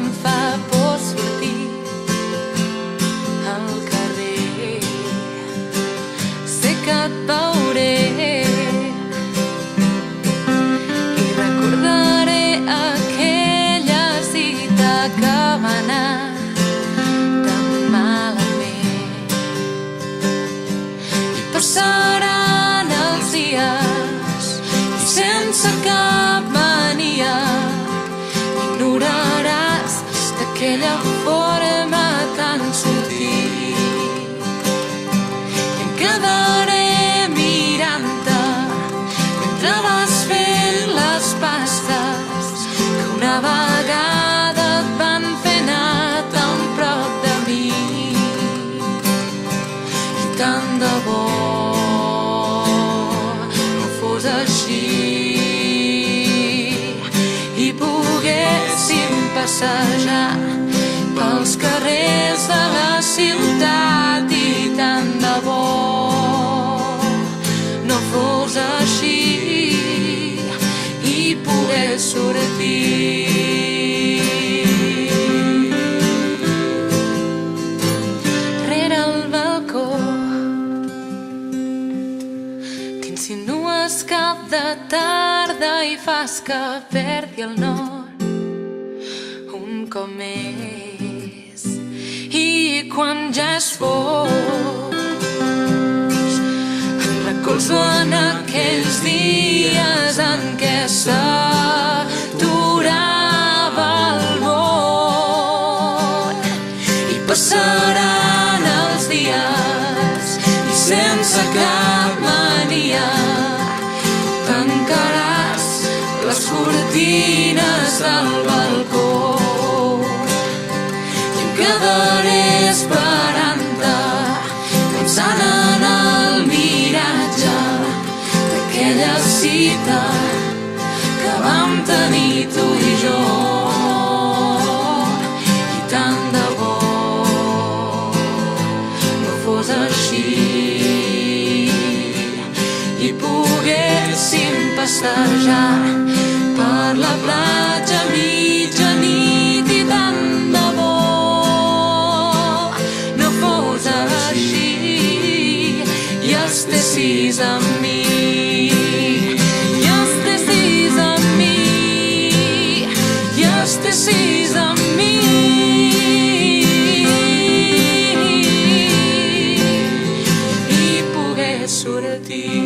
em fa por sortir al carrer. Sé que et veuré i recordaré aquella cita que va anar tan malament. I passaran els dies i sense cap mania ignoraràs d'aquella forma tan sutil. I em quedaré mirant-te mentre vas fent les passes que una vegada et van fer anar tan prop de mi. I tant de bo no fos així i poguéssim passejar pels carrers de la ciutat. I tant de bo no fos així i pogués sortir. Rere el balcó t'insinues cap de tarda i fas que perdi el nord un cop més. I quan ja és fos em recolzo en aquells dies en què s'aturava el món. I passaran els dies i sense cap mania tancaràs les cortines del balcó. I em quedaré esperant-te, pensant en el miratge d'aquella cita que vam tenir tu i jo. I tant de bo no fos així i poguéssim passejar per la platja a mitjanit. I tant de bo no fos així i estessis amb mi. I estessis amb mi. I estessis amb mi. I pogués sortir.